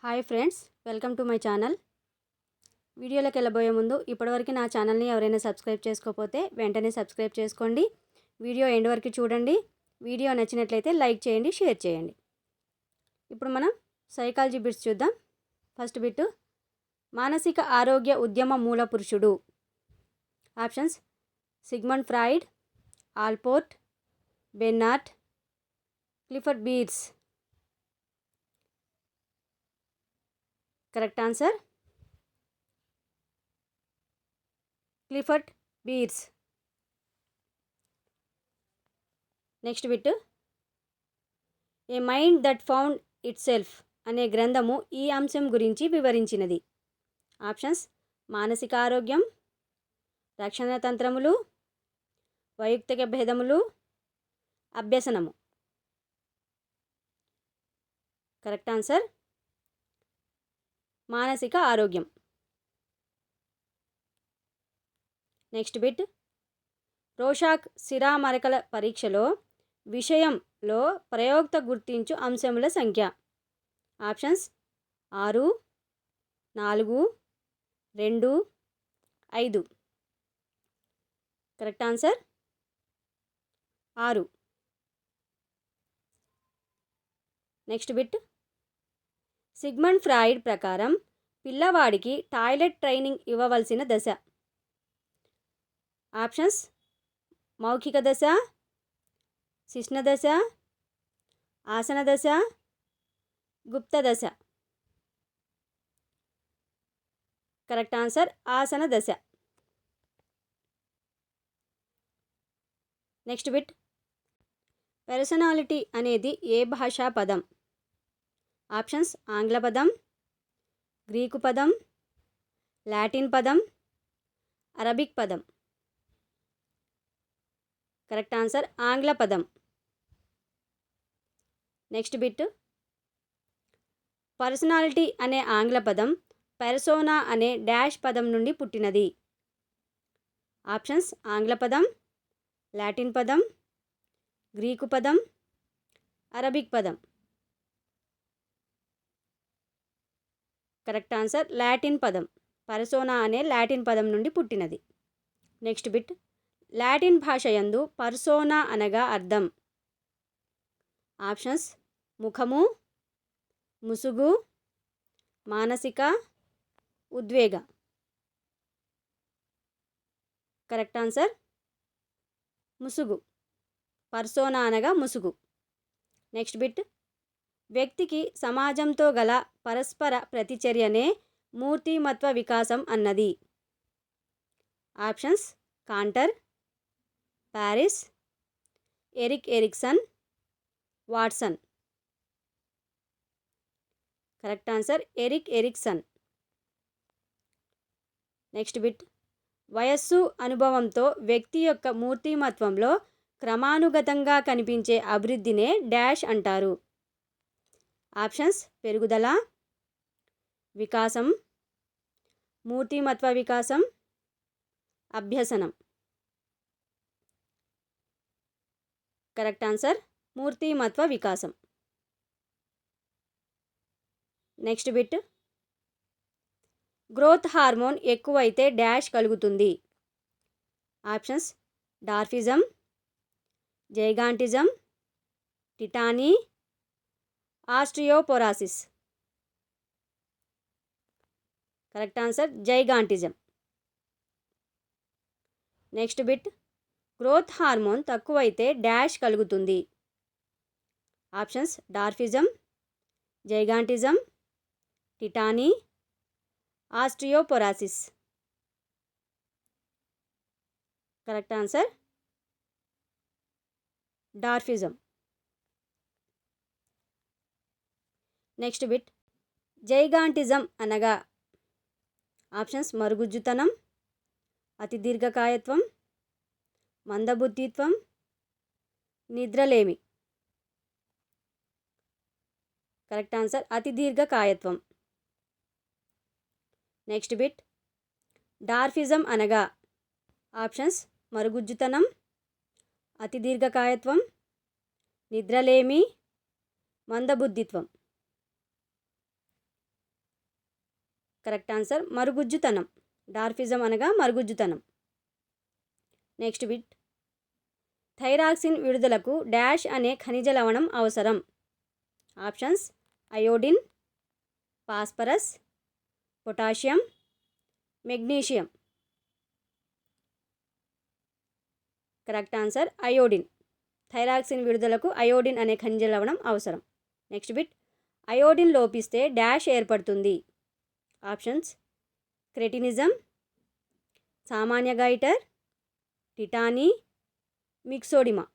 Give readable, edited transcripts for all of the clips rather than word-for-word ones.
Hi friends, welcome to my channel. వీడియోలోకి వెళ్ళబోయే ముందు ఇప్పటివరకు నా ఛానల్ని ఎవరైనా సబ్స్క్రైబ్ చేసుకోకపోతే వెంటనే సబ్స్క్రైబ్ చేసుకోండి. వీడియో ఎండ్ వరకు చూడండి. వీడియో నచ్చినట్లయితే లైక్ చేయండి, షేర్ చేయండి. ఇప్పుడు మనం సైకాలజీ బిట్స్ చూద్దాం. ఫస్ట్ బిట్, మానసిక ఆరోగ్య ఉద్యమ మూల పురుషుడు. Options: Sigmund Freud, Allport, Bernard, Clifford Beers. Correct answer Clifford Beers. Next bit, a mind that found itself అనే గ్రంథము ఈ అంశం గురించి వివరించినది. ఆప్షన్స్: మానసిక ఆరోగ్యం, రక్షణ తంత్రములు, వైయక్తిక భేదములు, అభ్యసనము. కరెక్ట్ ఆన్సర్ మానసిక ఆరోగ్యం. నెక్స్ట్ బిట్, రోషాక్ సిరామరకల పరీక్షలో విషయంలో ప్రయోక్త గుర్తించు అంశముల సంఖ్య. Options: 6, 4, 2, 5. Correct answer 6. Next bit, Sigmund Freud ప్రకారం పిల్లవాడికి టాయిలెట్ ట్రైనింగ్ ఇవ్వవలసిన దశ. ఆప్షన్స్: మౌఖిక దశ, శిశ్న దశ, ఆసన దశ, గుప్త దశ. కరెక్ట్ ఆన్సర్ ఆసన దశ. నెక్స్ట్ బిట్, పర్సనాలిటీ అనేది ఏ భాషా పదం? ఆప్షన్స్: ఆంగ్ల పదం, గ్రీకు పదం, లాటిన్ పదం, అరబిక్ పదం. కరెక్ట్ ఆన్సర్ ఆంగ్ల పదం. నెక్స్ట్ బిట్, పర్సనాలిటీ అనే ఆంగ్ల పదం పెర్సోనా అనే డాష్ పదం నుండి పుట్టినది. ఆప్షన్స్: ఆంగ్ల పదం, లాటిన్ పదం, గ్రీకు పదం, అరబిక్ పదం. కరెక్ట్ ఆన్సర్ లాటిన్ పదం. పర్సోనా అనే లాటిన్ పదం నుండి పుట్టినది. నెక్స్ట్ బిట్, లాటిన్ భాష యందు పర్సోనా అనగా అర్థం. ఆప్షన్స్: ముఖము, ముసుగు, మానసిక, ఉద్వేగ. కరెక్ట్ ఆన్సర్ ముసుగు. పర్సోనా అనగా ముసుగు. నెక్స్ట్ బిట్, వ్యక్తికి సమాజంతో గల పరస్పర ప్రతిచర్యనే మూర్తిమత్వ వికాసం అన్నది. Options: Cantor, Paris, Erik Erikson, Watson. Correct answer Erik Erikson. Next bit, వయస్సు, అనుభవంతో వ్యక్తి యొక్క మూర్తిమత్వంలో క్రమానుగతంగా కనిపించే అభివృద్ధినే డాష్ అంటారు. ఆప్షన్స్: పెరుగుదల, వికాసం, మూర్తిమత్వ వికాసం, అభ్యసనం. కరెక్ట్ ఆన్సర్ మూర్తిమత్వ వికాసం. నెక్స్ట్ బిట్, గ్రోత్ హార్మోన్ ఎక్కువైతే డాష్ కలుగుతుంది. Options: dwarfism, gigantism, tetany, osteoporosis. Correct answer gigantism. Next bit, growth hormone తక్కువైతే డాష్ కలుగుతుంది. Options: dwarfism, gigantism, tetany, osteoporosis. Correct answer dwarfism. Next bit, gigantism అనగా options: మరుగుజ్జుతనం, అతి దీర్ఘకాయత్వం, మందబుద్ధిత్వం, నిద్రలేమి. కరెక్ట్ ఆన్సర్ అతి దీర్ఘకాయత్వం. నెక్స్ట్ బిట్, డార్ఫిజం అనగా ఆప్షన్స్: మరుగుజ్జుతనం, అతి దీర్ఘకాయత్వం, నిద్రలేమి, మందబుద్ధిత్వం. కరెక్ట్ ఆన్సర్ మరుగుజ్జుతనం. డార్ఫిజం అనగా మరుగుజ్జుతనం. Next bit. థైరాక్సిన్ విడుదలకు డాష్ అనే ఖనిజ లవణం అవసరం. Options iodine, phosphorus, potassium, magnesium. Correct answer iodine. Thyroxine విడుదలకు అయోడిన్ అనే ఖనిజ లవణం అవసరం. Next bit. అయోడిన్ లోపిస్తే డాష్ ఏర్పడుతుంది. ఆప్షన్స్ క్రెటినిజం, సామాన్య గైటర్, టిటానీ, మిక్సోడిమా.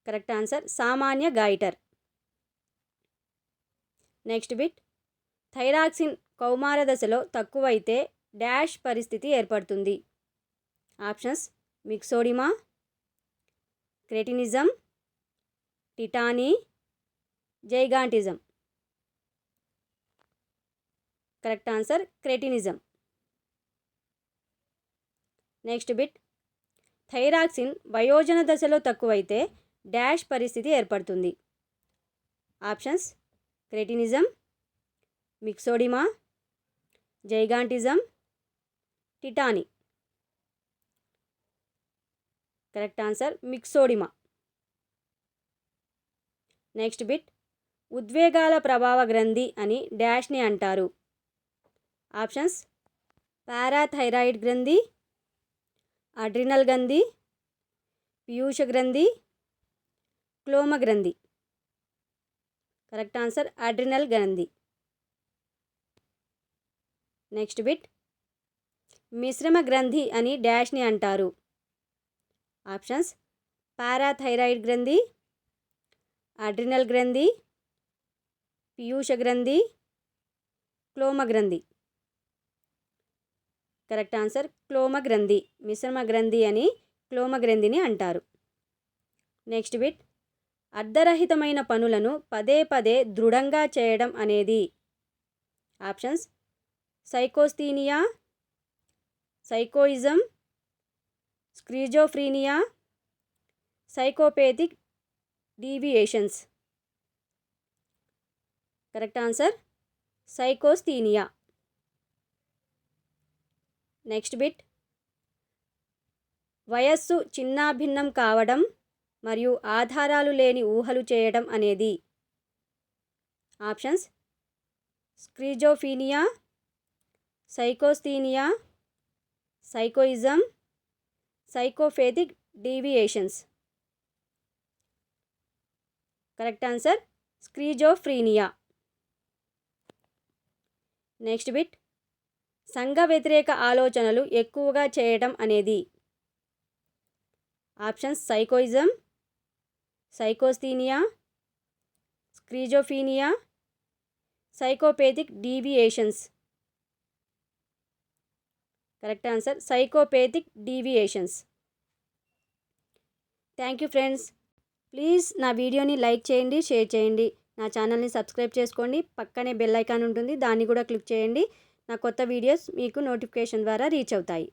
కరెక్ట్ ఆన్సర్ సామాన్య గైటర్. Next bit. థైరాక్సిన్ కౌమార దశలో తక్కువైతే డాష్ పరిస్థితి ఏర్పడుతుంది. Options myxoedema, cretinism, tetany, gigantism. Correct answer cretinism. Next bit. Thyroxine వయోజన దశలో తక్కువైతే డాష్ పరిస్థితి ఏర్పడుతుంది. Options cretinism, myxoedema, gigantism, tetany. Correct answer myxoedema. Next bit. ఉద్వేగాల ప్రభావ గ్రంథి అని డాష్ని అంటారు. ఆప్షన్స్ పారాథైరాయిడ్ గ్రంథి, అడ్రినల్ గ్రంథి, పీయూష గ్రంథి, క్లోమ గ్రంథి. కరెక్ట్ ఆన్సర్ అడ్రినల్ గ్రంథి. Next bit. మిశ్రమ గ్రంథి అని డాష్ని అంటారు. ఆప్షన్స్ పారాథైరాయిడ్ గ్రంథి, అడ్రినల్ గ్రంథి, పీయూష గ్రంథి, క్లోమ గ్రంథి. కరెక్ట్ ఆన్సర్ క్లోమ గ్రంథి. మిశ్రమ గ్రంథి అని క్లోమ గ్రంథిని అంటారు. Next bit. అర్ధరహితమైన పనులను పదే పదే దృఢంగా చేయడం అనేది. Options psychasthenia, psychoticism, schizophrenia, psychopathic deviations. Correct answer psychasthenia. Next bit. వయస్సు చిన్నాభిన్నం కావడం మరియు ఆధారాలు లేని ఊహలు చేయడం అనేది. Options schizophrenia, psychasthenia, psychoticism, psychopathic deviations. Correct answer schizophrenia. Next bit. సంఘ వ్యతిరేక ఆలోచనలు ఎక్కువగా చేయడం అనేది. Options psychoticism, psychasthenia, schizophrenia, psychopathic deviations. Correct answer psychopathic deviations. Thank you friends. Please నా వీడియోని లైక్ చేయండి, షేర్ చేయండి. నా ఛానల్ని సబ్స్క్రైబ్ చేసుకోండి. పక్కనే బెల్ ఐకాన్ ఉంటుంది, దాన్ని కూడా క్లిక్ చేయండి. నా కొత్త వీడియోస్ మీకు నోటిఫికేషన్ ద్వారా రీచ్ అవుతాయి.